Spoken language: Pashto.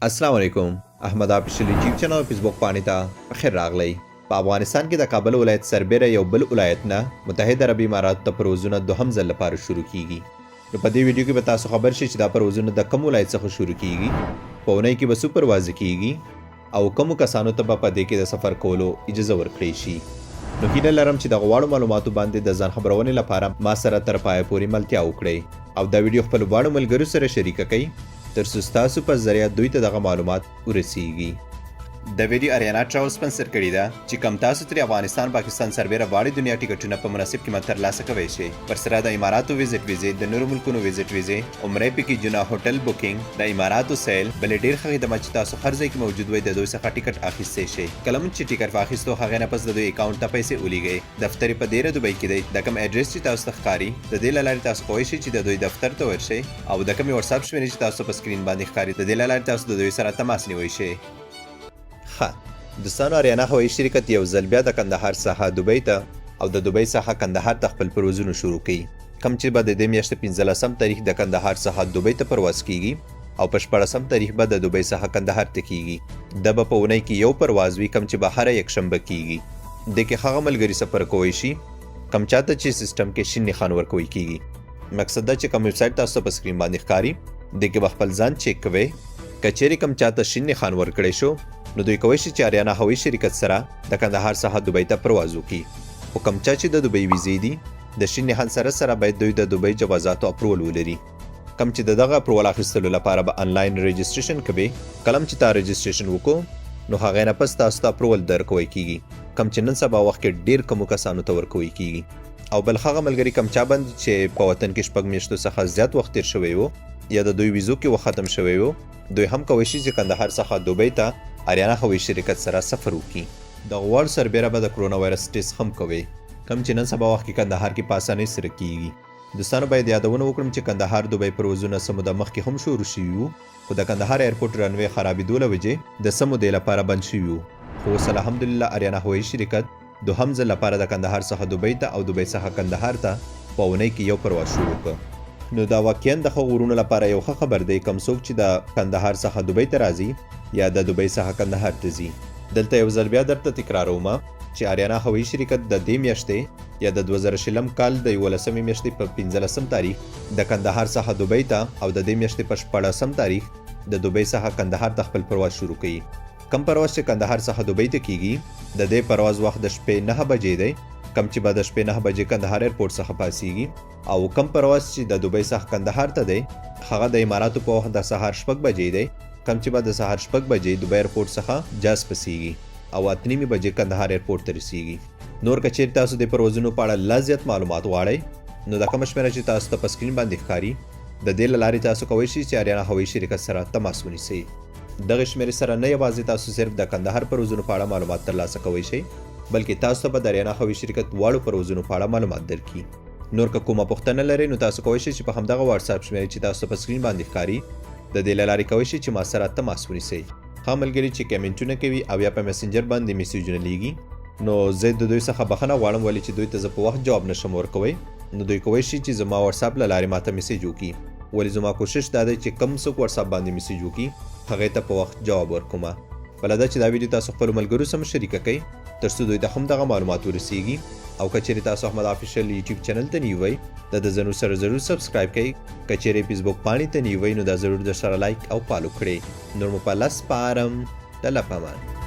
السلام علیکم. احمد آفیشل یوټیوب چینل فیسبوک پاڼې ته خیر راغلی. په افغانستان کې د کابل ولایت سربیره یو بل ولایت نه متحده عربي اماراتو ته پروازونه دوهم ځل لپاره شروع کیږي. نو په دې ویډیو کې به تاسو خبر شئ چې دا پروازونه د کوم ولایت څخه شروع کیږي، په اونۍ کې به څو پروازې کیږي او کومو کسانو ته به په دې کې د سفر کولو اجازه ورکړی شي. نو هیله لرم چې د غواړو معلوماتو باندې د ځان خبرونې لپاره ما سره تر پایه پورې ملتیا وکړئ او دا ویډیو خپل غواړو ملګرو سره شریک کړئ ترڅو ستاسو په ذریعه دوی ته دغه معلومات ورسیږي. د ویډیو اریانا ټراول سپانسر کړی ده چې کوم تاسو ترې افغانستان پاکستان سربیره غواړئ دنیا ټکټونه په مناسب قیمت ترلاسه کولی شئ. ورسره د اماراتو ویزټ ویزې، د نورو ملکونو ویزټ ویزې، عمرې پیکیجونه، هوټل بوکینګ، د اماراتو سیل، بلې ډېر ښه خدمات چې تاسو هر ځای کې موجود وي د دوی څخه ټکټ اخیستی شئ. کله مو چې ټکټ واخیستو هغې نه پس د دوی اکاونټ ته پیسې ولیږئ. دفتر یې په ډېره دوبۍ کې دی. د کوم اډرس چې تاسو ته ښکاري د دې له لارې تاسو کولی شئ چې د دوی دفتر ته ورشئ او د کومې واتساپ شمېرې چې تاسو په سکرین باندې ښکاري د دې له لارې تاسو د دوی سره تماس نیولی شئ. دوستانو، اریانا هوایي شرکت یو ځل بیا د کندهار څخه دوبۍ ته او د دوبۍ څخه کندهار ته خپل پروازونه شروع کوي. کوم چې به د دې میاشتې 15 تاریخ د کندهار څخه دوبۍ ته پرواز کیږي او په 14 تاریخ به د دوبۍ څخه کندهار ته کیږي. د به په اونۍ کې یو پرواز وي کوم چې به هره یکشنبه کیږي. د کې هغه ملګري سفر کوی شي کوم چاته چې سیستم کې شین نښان ورکوي کیږي. مقصد دا چې کوم ویب سایټ تاسو په سکرین باندې ښکاري د کې به خپل ځان چیک کوئ. که چیرې کوم چاته شین نښان ورکړی شو نو دوی کولی شي چې اریانا هوایي شرکت سره د کندهار څخه دوبۍ ته پرواز وکړي. خو کوم چا چې د دوبۍ ویزې دي د شین نښان سره باید دوی د دوبۍ جوازاتو اپروول ولري. کوم چې د دغه اپروول اخیستلو لپاره به انلاین رجسټریشن کوي. کلم چې تا رجسټریشن وکړو نو هغې نه پس تاسو ته اپروول درکوی کیږي، کوم چې نن سبا وخت کې ډېر کمو کسانو ته ورکوی کیږي. او بل هغه ملګري کوم چا باندې چې په وطن کې 6 میاشتو څخه زیات وخت تیر شوی و یا د دوی ویزو کې ختم شوی و، دوی هم کولی شي چې کندهار څخه دوبۍ ته اریانا هوایي شرکت سره سفر وکړي. د غواړ سربیره به د کرونا وایرس ټیسټ هم کوي کوم چې نن سبا وخت کې کندهار کې په اسانۍ سره کیږي. دوستانو، باید یادونه وکړم چې کندهار دوبۍ پروازونه څه موده مخکې هم شروع شوي وو، خو د کندهار ایرپورټ رنوی خرابېدو له وجې د څه مودې لپاره بند شوي وو. خو اوس الحمدلله اریانا هوایي شرکت دوهم ځل لپاره د کندهار څخه دوبۍ ته او دوبۍ څخه کندهار ته په اونۍ کې یو پرواز شروع کړ. نو دا واقعا د ښه غرونو لپاره یو ښه خبر دی کوم څوک چې د کندهار څخه دوبۍ ته راځي یا د دوبۍ څخه کندهار ته ځي. دلته یو ځل بیا درته تکراروم چې اریانا هوایي شرکت د دې میاشتې یا د 2020 کال د 11 میاشتې په 15 تاریخ د کندهار څخه دوبۍ ته او د دې میاشتې په 14 تاریخ د دوبۍ څخه کندهار ته خپل پرواز شروع کوي. کم پرواز چې کندهار څخه دوبۍ ته کیږي د دې پرواز وخت د شپې 9 بجې دی، کم چې به د شپې 9 بجې کندهار ایرپورټ څخه پاسیږي. او کم پرواز چې د دوبۍ څخه کندهار ته دی هغه د اماراتو په وخت د سهار 6 بجې دی، کم چې به د سهار 6 بجې دوبۍ ایرپورټ څخه جاز پسیږي او 8:30 بجې کندهار ایرپورټ ته رسیږي. نور که چیرې تاسو د پروازونو په اړه لا زیات معلومات غواړئ نو دا کومه شمېره چې تاسو ته په سکرین باندې ښکاري د دې له لارې تاسو کولی شئ چې اریانا هوایي شرکت سره تماس ونیسئ. دغه شمېرې سره نه یوازې تاسو صرف د کندهار پروازونو په اړه معلومات ترلاسه کولی شئ بلکې تاسو ته به د اریانا هوایي شرکت واړو پروازونو په اړه معلومات درکړي. نور که کومه پوښتنه لرئ نو تاسو کولی شئ چې په همدغه واتساپ شمېرې چې تاسو ته په سکرین باندې ښکاري د دې له لارې کولی شئ چې ما سره تماس ونیسئ. ښه ملګري چې کمنټونه کوي او یا په میسنجر باندې میسیجونه لیږي نو زه د دوی څخه بخښنه غواړم ولې چې دوی ته زه په وخت جواب نشم ورکوی. نو دوی کولی شي چې زما واتساپ له لارې ماته میسیج وکړي، ولې زما کوشش دا دی چې کم څوک واتساپ باندې میسیج وکړي هغې ته په وخت جواب ورکوم. بله دا چې دا ویډیو تاسو خپلو ملګرو سره شریکه کړئ ترڅو دوی ته هم دغه معلومات ورسیږي. او که چیرې تاسو احمد آفیشل یوټیوب چینل ته نیوئ د ضرور سره ضرور سبسکرایب کړئ. که چیرې فیسبوک پاڼې ته نیوئ نو دا ضرور در سره لایک او فالو کړئ. نور مو په لاس سپارم. د الله په امان.